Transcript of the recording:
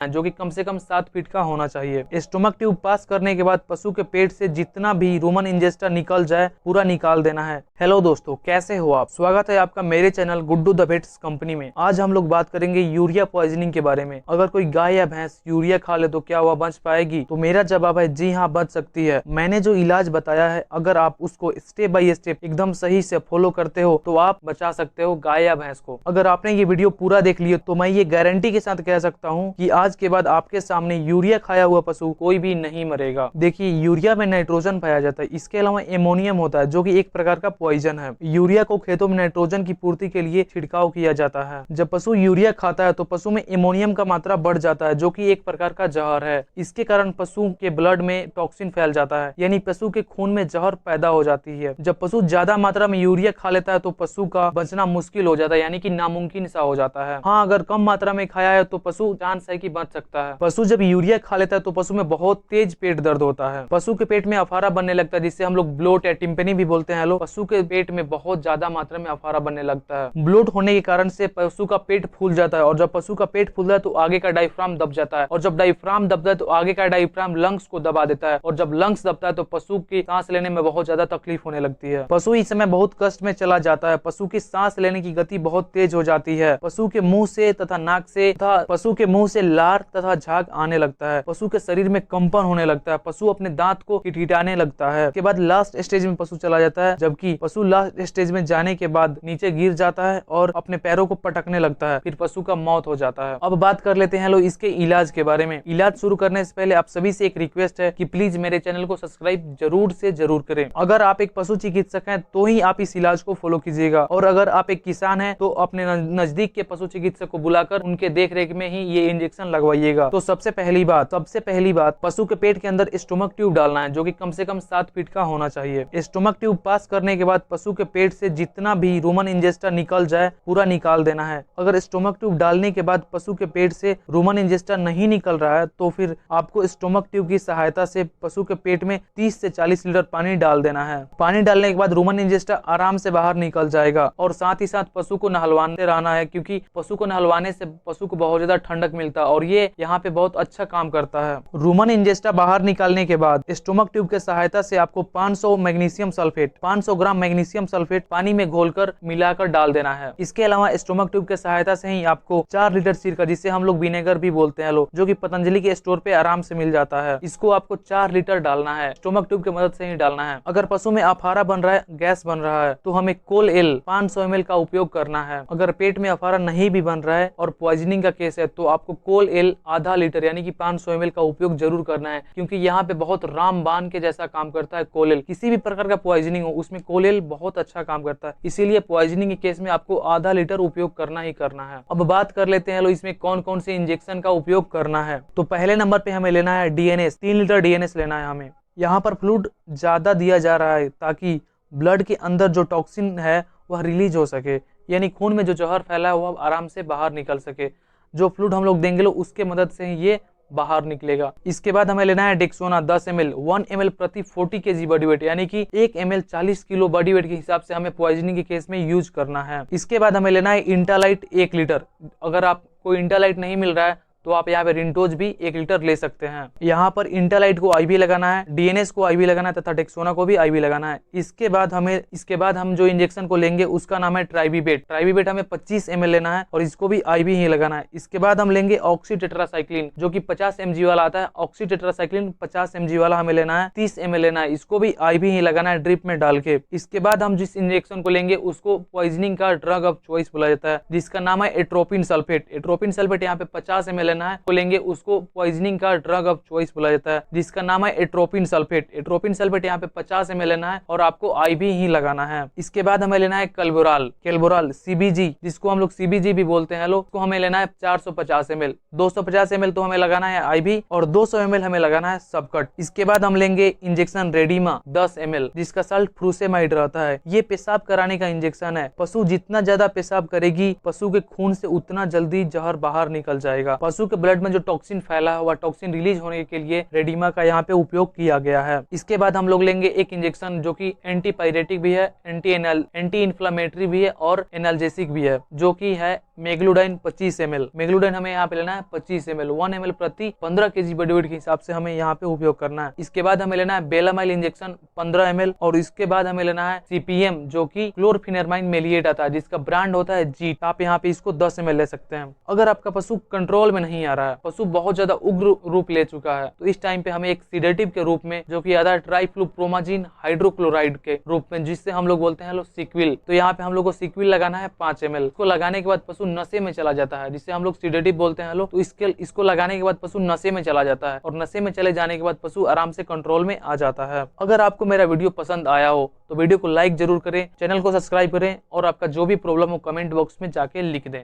जो कि कम से कम 7 फीट का होना चाहिए। स्टोमक ट्यूब पास करने के बाद पशु के पेट से जितना भी रूमन इंजेस्टा निकल जाए पूरा निकाल देना है। हेलो दोस्तों, कैसे हो आप? स्वागत है आपका मेरे channel Guddu the vets company में। आज हम लोग बात करेंगे यूरिया पॉइजनिंग के बारे में। अगर कोई गाय या भैंस यूरिया खा ले तो क्या वह बच पाएगी? तो मेरा जवाब है जी हाँ, बच सकती है। मैंने जो इलाज बताया है, अगर आप उसको स्टेप बाय स्टेप एकदम सही से फॉलो करते हो तो आप बचा सकते हो गाय या भैंस को। अगर आपने ये वीडियो पूरा देख लिया तो मैं ये गारंटी के साथ कह सकता हूँ कि आज के बाद आपके सामने यूरिया खाया हुआ पशु कोई भी नहीं मरेगा। देखिए, यूरिया में नाइट्रोजन पाया जाता है, इसके अलावा एमोनियम होता है जो कि एक प्रकार का पॉइजन है। यूरिया को खेतों में नाइट्रोजन की पूर्ति के लिए छिड़काव किया जाता है। जब पशु यूरिया खाता है तो पशु में एमोनियम का मात्रा बढ़ जाता है जो कि एक प्रकार का जहर है। इसके कारण पशु के ब्लड में टॉक्सिन फैल जाता है, यानी पशु के खून में जहर पैदा हो जाती है। जब पशु ज्यादा मात्रा में यूरिया खा लेता है तो पशु का बचना मुश्किल हो जाता है, यानी कि नामुमकिन सा हो जाता है। हाँ, अगर कम मात्रा में खाया है तो पशु चांस है कि बच सकता है। पशु जब यूरिया खा लेता है तो पशु में बहुत तेज पेट दर्द होता है। पशु के पेट में अफारा बनने लगता है, जिससे हम लोग ब्लोट या टिम्पनी भी बोलते हैं। पशु के पेट में बहुत ज्यादा मात्रा में अफारा बनने लगता है। ब्लोट होने के कारण से पशु का पेट फूल जाता है, और जब पशु का पेट फूलता है तो आगे का डायफ्राम दब जाता है, और जब डायफ्राम दबता है तो आगे का डायफ्राम लंग्स को दबा देता है, और जब लंग्स दबता है तो पशु की सांस लेने में बहुत ज्यादा तकलीफ होने लगती है। पशु इस समय बहुत कष्ट में चला जाता है। पशु की सांस लेने की गति बहुत तेज हो जाती है। पशु के मुंह से तथा नाक से तथा पशु के मुंह से लार तथा झाग आने लगता है। पशु के शरीर में कंपन होने लगता है। पशु अपने दांत को किटकिटाने लगता है। उसके बाद लास्ट स्टेज में पशु चला जाता है, जबकि पशु लास्ट स्टेज में जाने के बाद नीचे गिर जाता है और अपने पैरों को पटकने लगता है। फिर पशु का मौत हो जाता है। अब बात कर लेते हैं लोग इसके इलाज के बारे में। इलाज शुरू करने से पहले आप सभी से एक रिक्वेस्ट है कि प्लीज मेरे चैनल को सब्सक्राइब जरूर से जरूर करें। अगर आप एक पशु चिकित्सक हैं तो ही आप इस इलाज को फॉलो कीजिएगा, और अगर आप एक किसान हैं तो अपने नजदीक के पशु चिकित्सक को बुलाकर उनके देख रेख में ही ये इंजेक्शन लगवाइएगा। तो सबसे पहली बात पशु के पेट के अंदर स्टोमक ट्यूब डालना है, जो कि कम से कम 7 फीट का होना चाहिए। स्टोमक ट्यूब पास करने के बाद पशु के पेट से जितना भी रूमन इंजेस्टा निकल जाए पूरा निकाल देना है। अगर स्टोमक ट्यूब डालने के बाद पशु के पेट से रूमन इंजेस्टा नहीं निकल रहा है तो फिर आपको स्टोमक ट्यूब की सहायता से पशु के पेट में 30 से 40 लीटर पानी डाल देना है। पानी डालने के बाद रूमन इंजेस्टा आराम से बाहर निकल जाएगा, और साथ ही साथ पशु को नहलवाते रहना है, क्योंकि पशु को नहलवाने से पशु को बहुत ज्यादा ठंडक मिलता है और ये यहाँ पे बहुत अच्छा काम करता है। रूमन इंजेस्टा बाहर निकालने के बाद स्टोमक ट्यूब के सहायता से आपको 500 ग्राम मैग्नीशियम सल्फेट पानी में घोलकर मिलाकर डाल देना है। इसके अलावा स्टोमक ट्यूब के सहायता से ही आपको 4 लीटर सिरका, जिसे हम लोग विनेगर भी बोलते हैं जो कि पतंजलि के स्टोर पे आराम से मिल जाता है, इसको आपको 4 लीटर डालना है। स्टोमक ट्यूब की मदद से ही डालना है। अगर पशु में अफारा बन रहा है, गैस बन रहा है, तो हमें कोल एल 500 ml का उपयोग करना है। अगर पेट में अफारा नहीं भी बन रहा है और पॉइजनिंग का केस है तो आपको कोल एल आधा लीटर यानी कि 500 ml का उपयोग जरूर करना है, क्योंकि यहाँ पे बहुत रामबाण के जैसा काम करता है कोलेल। किसी भी प्रकार का पॉइजनिंग हो उसमें कोलेल बहुत अच्छा काम करता है, इसीलिए पॉइजनिंग के केस में आपको आधा लीटर उपयोग करना ही करना है। अब बात कर लेते हैं इसमें कौन कौन से इंजेक्शन का उपयोग करना है। तो पहले नंबर पे हमें लेना है डीएनएस। 3 लीटर डीएनएस लेना है हमें। यहाँ पर फ्लूइड ज्यादा दिया जा रहा है ताकि ब्लड के अंदर जो टॉक्सिन है वह रिलीज हो सके, यानी खून में जो जहर फैला है वह आराम से बाहर निकल सके। जो फ्लूइड हम लोग देंगे उसके मदद से ही ये बाहर निकलेगा। इसके बाद हमें लेना है डेक्सोना 10 ml 1 ml प्रति 40 kg बॉडी वेट, यानी कि 1 ml 40 किलो बॉडी वेट के हिसाब से हमें पॉइजनिंग के केस में यूज करना है। इसके बाद हमें लेना है इंटालाइट 1 लीटर। अगर आपको इंटालाइट नहीं मिल रहा है तो आप यहाँ पे रिंटोज भी 1 लीटर ले सकते हैं। यहाँ पर इंटालाइट को आईवी लगाना है, डीएनएस को आईवी लगाना है तथा डेक्सोना को भी आईवी लगाना है। इसके बाद हम जो इंजेक्शन को लेंगे उसका नाम है ट्राइबीबेट। ट्राइबीबेट हमें 25 ml लेना है और इसको भी आईवी ही लगाना है। इसके बाद हम लेंगे ऑक्सी टेट्रासाइक्लिन, जो कि 50 mg वाला आता है। ऑक्सी टेट्रासाइक्लिन 50 mg वाला हमें लेना है, 30 ml लेना है। इसको भी आईवी ही लगाना है ड्रिप में डाल के। इसके बाद हम जिस इंजेक्शन को लेंगे उसको पॉइजनिंग का ड्रग ऑफ चॉइस बोला जाता है, जिसका नाम है एट्रोपिन सल्फेट। एट्रोपिन सल्फेट यहाँ पे 50 ml लेना है, तो लेंगे उसको पॉइजनिंग का ड्रग ऑफ चॉइस बोला जाता है, जिसका नाम है एट्रोपिन सल्फेट। एट्रोपिन सल्फेट यहाँ पे 50 ml लेना है और आपको आईवी ही लगाना है। इसके बाद हमें लेना है केल्बोराल सीबीजी, जिसको हम लोग सीबीजी भी बोलते हैं उसको हमें लेना है 450 ml। 250 ml तो हमें लगाना है आईवी और 200 ml हमें लगाना है सबकट। इसके बाद हम लेंगे इंजेक्शन रेडिमा 10 ml, जिसका साल्ट फ्रूसेमाइड रहता है। ये पेशाब कराने का इंजेक्शन है। पशु जितना ज्यादा पेशाब करेगी पशु के खून से उतना जल्दी जहर बाहर निकल जाएगा। पशु पशु के ब्लड में जो टॉक्सिन फैला हुआ टॉक्सिन रिलीज होने के लिए रेडिमा का यहाँ पे उपयोग किया गया है। इसके बाद हम लोग लेंगे एक इंजेक्शन जो कि एंटीपायरेटिक भी है, एंटी इन्फ्लामेटरी भी है और एनाल्जेसिक भी है, जो कि है मेगलुडाइन 25 ml। मेगलुडाइन हमें यहाँ पे लेना है 25 ml, 1 ml प्रति 15 kg बॉडी वेट के हिसाब से हमें यहाँ पे उपयोग करना है। इसके बाद हमें लेना है बेलामाइल इंजेक्शन 15 ml और इसके बाद हमें लेना है सीपीएम जो कि क्लोरफिनेरमाइन मेलिएट आता है, जिसका ब्रांड होता है जीट। आप यहाँ पे इसको 10 ml ले सकते हैं। अगर आपका पशु कंट्रोल में नहीं आ रहा है, पशु बहुत ज्यादा उग्र रूप ले चुका है, तो इस टाइम पे हमें एक सीडेटिव के रूप में जो कि आता है ट्राइफ्लुप्रोमाजिन हाइड्रोक्लोराइड के रूप में, जिससे हम लोग बोलते हैं सिक्विल। तो यहाँ पे हम लोग को सिक्विल लगाना है 5 ml। इसको लगाने के बाद पशु नशे में चला जाता है, जिससे हम लोग सीडेटिव बोलते हैं। तो इसको लगाने के बाद पशु नशे में चला जाता है और नशे में चले जाने के बाद पशु आराम से कंट्रोल में आ जाता है। अगर आपको मेरा वीडियो पसंद आया हो तो वीडियो को लाइक जरूर करें, चैनल को सब्सक्राइब करें और आपका जो भी प्रॉब्लम हो कमेंट बॉक्स में जाके लिख दें।